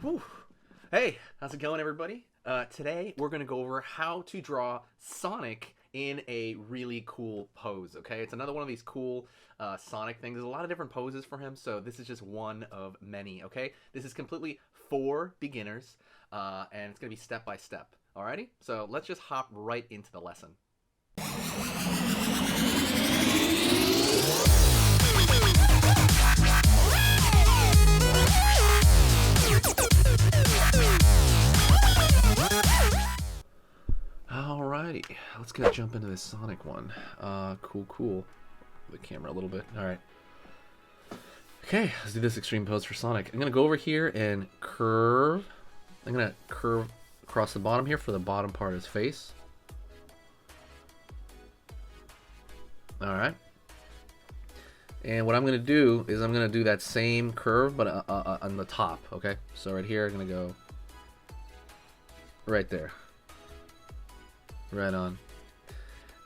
Whew. Hey, how's it going, everybody? Today we're gonna go over how to draw Sonic in a really cool pose. Okay, it's another one of these cool Sonic things. There's a lot of different poses for him, so this is just one of many. Okay, this is completely for beginners, and it's gonna be step by step. Alrighty, so let's just hop right into the lesson. Alrighty, let's go jump into this Sonic one. Cool. The camera a little bit. Alright. Okay, let's do this extreme pose for Sonic. I'm gonna go over here and curve. I'm gonna curve across the bottom here for the bottom part of his face. Alright. And what I'm gonna do is I'm gonna do that same curve, but on the top, okay? So right here, I'm gonna go right there. Right on.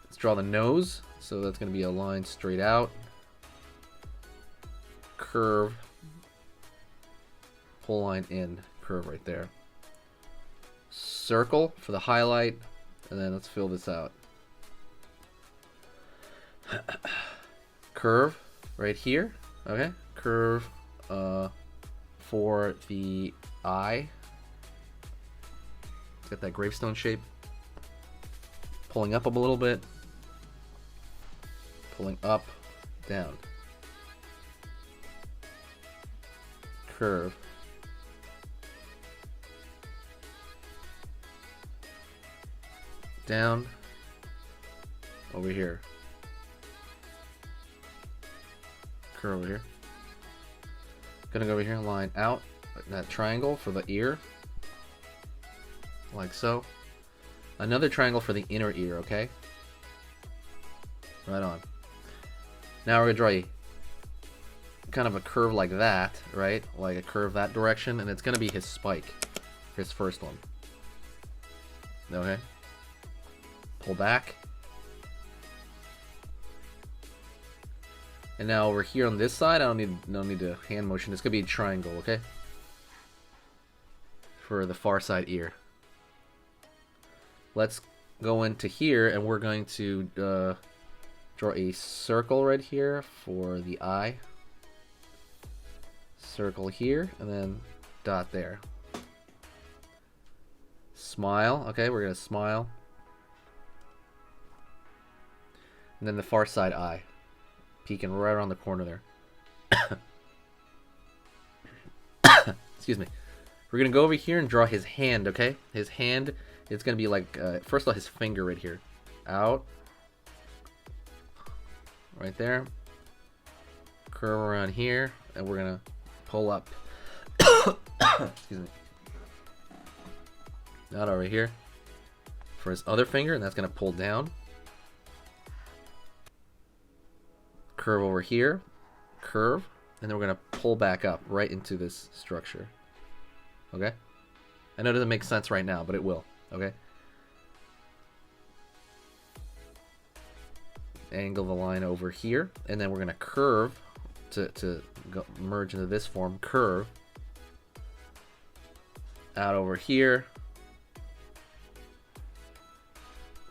Let's draw the nose. So that's going to be a line straight out. Curve. Pull line in. Curve right there. Circle for the highlight. And then let's fill this out. Curve right here. Okay. Curve for the eye. Get that gravestone shape. Pulling up a little bit, pulling up, down, curve, down, over here, curve over here. Gonna go over here and line out that triangle for the ear, like so. Another triangle for the inner ear, okay? Right on. Now we're going to draw a kind of a curve like that, right? Like a curve that direction, and it's going to be his spike, his first one. Okay? Pull back. And now over here on this side, I don't need to hand motion. It's going to be a triangle, okay? For the far side ear. Let's go into here, and we're going to draw a circle right here for the eye. Circle here, and then dot there. Smile. Okay, we're going to smile. And then the far side eye. Peeking right around the corner there. Excuse me. We're going to go over here and draw his hand, okay? His hand... It's going to be like, first of all, his finger right here. Out. Right there. Curve around here. And we're going to pull up. Excuse me. Out over here. For his other finger. And that's going to pull down. Curve over here. Curve. And then we're going to pull back up right into this structure. Okay? I know it doesn't make sense right now, but it will. Okay. Angle the line over here, and then we're gonna curve to merge into this form. Curve out over here.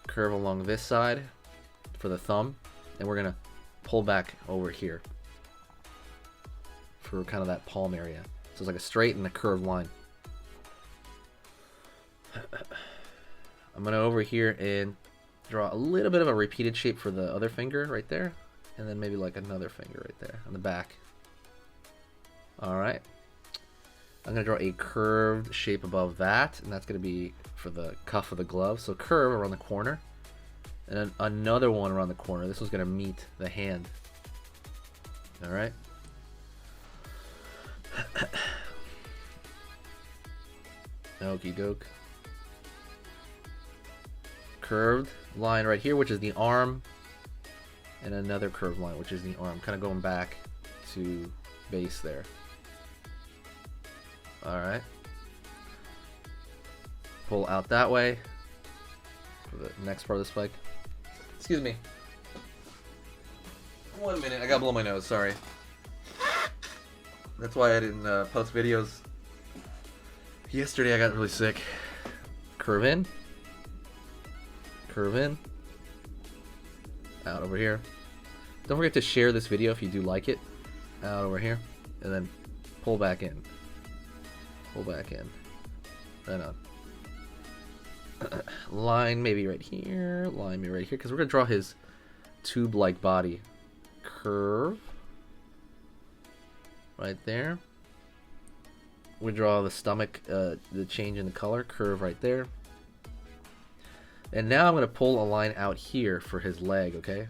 Curve along this side for the thumb, and we're gonna pull back over here for kind of that palm area. So it's like a straight and a curved line. I'm going to over here and draw a little bit of a repeated shape for the other finger right there. And then maybe like another finger right there on the back. Alright. I'm going to draw a curved shape above that. And that's going to be for the cuff of the glove. So curve around the corner. And then another one around the corner. This one's going to meet the hand. Alright. Okie doke. Curved line right here, which is the arm, and another curved line, which is the arm, kind of going back to base there. Alright. Pull out that way for the next part of the spike. Excuse me. 1 minute, I gotta blow my nose, sorry. That's why I didn't post videos Yesterday I got really sick. Curve in. Curve in. Out over here. Don't forget to share this video if you do like it. Out over here. And then pull back in. Pull back in. Right on. Line maybe right here. Line maybe right here. Because we're going to draw his tube-like body. Curve. Right there. We draw the stomach, the change in the color. Curve right there. And now I'm going to pull a line out here for his leg, okay?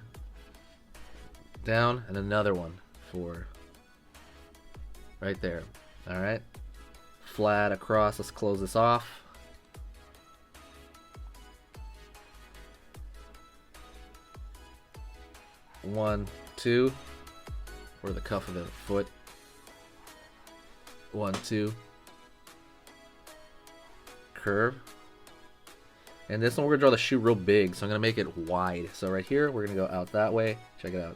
Down, and another one for right there. Alright. Flat across. Let's close this off. One, two. For the cuff of the foot. 1, 2. Curve. And this one we're going to draw the shoe real big, so I'm going to make it wide. So right here, we're going to go out that way. Check it out.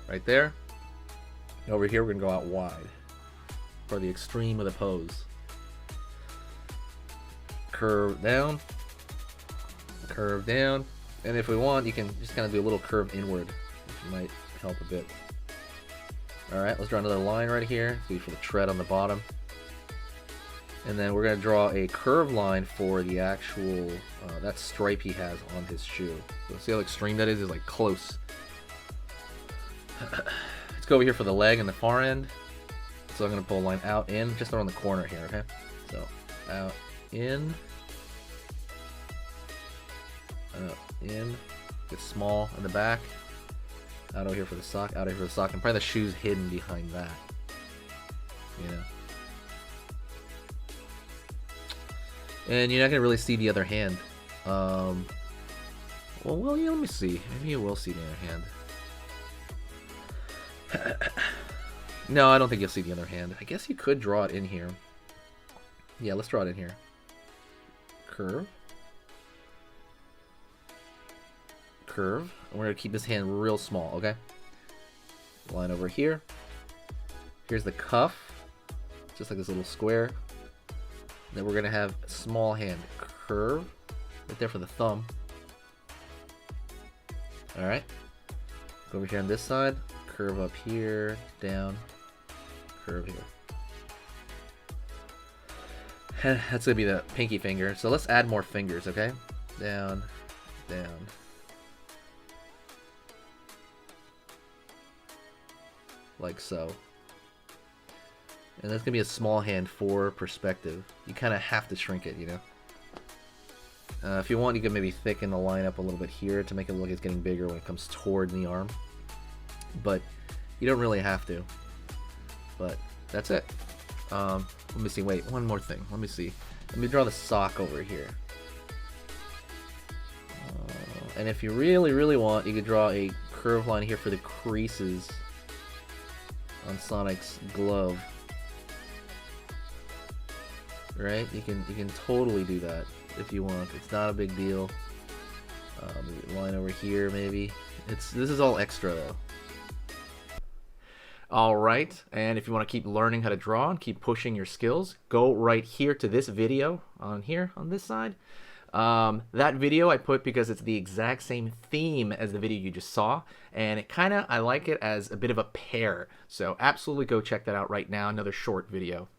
Right there. Over here, we're going to go out wide. For the extreme of the pose. Curve down. Curve down. And if we want, you can just kind of do a little curve inward, which might help a bit. Alright, let's draw another line right here. See for the tread on the bottom. And then we're going to draw a curved line for the actual, that stripe he has on his shoe. So see how extreme that is? It's like close. Let's go over here for the leg and the far end. So I'm going to pull a line out, in, just around the corner here, okay? So, out, in. Out, in. Get small in the back. Out over here for the sock, out over here for the sock, and probably the shoe's hidden behind that. Yeah. And you're not gonna really see the other hand. Well, yeah, let me see. Maybe you will see the other hand. No, I don't think you'll see the other hand. I guess you could draw it in here. Yeah, let's draw it in here. Curve. Curve. And we're going to keep this hand real small, okay? Line over here. Here's the cuff. Just like this little square. Then we're going to have small hand. Curve. Right there for the thumb. Alright. Go over here on this side. Curve up here. Down. Curve here. That's going to be the pinky finger. So let's add more fingers, okay? Down. Down. Like so. And that's going to be a small hand for perspective. You kind of have to shrink it, you know? If you want, you can maybe thicken the line up a little bit here to make it look like it's getting bigger when it comes toward the arm. But you don't really have to. But that's it. Let me see. Wait, one more thing. Let me see. Let me draw the sock over here. And if you really, really want, you could draw a curved line here for the creases on Sonic's glove. Right? You can totally do that if you want. It's not a big deal. Line over here maybe. This is all extra though. Alright, and if you want to keep learning how to draw and keep pushing your skills, go right here to this video on here on this side. That video I put because it's the exact same theme as the video you just saw, and I like it as a bit of a pair. So absolutely go check that out right now, another short video.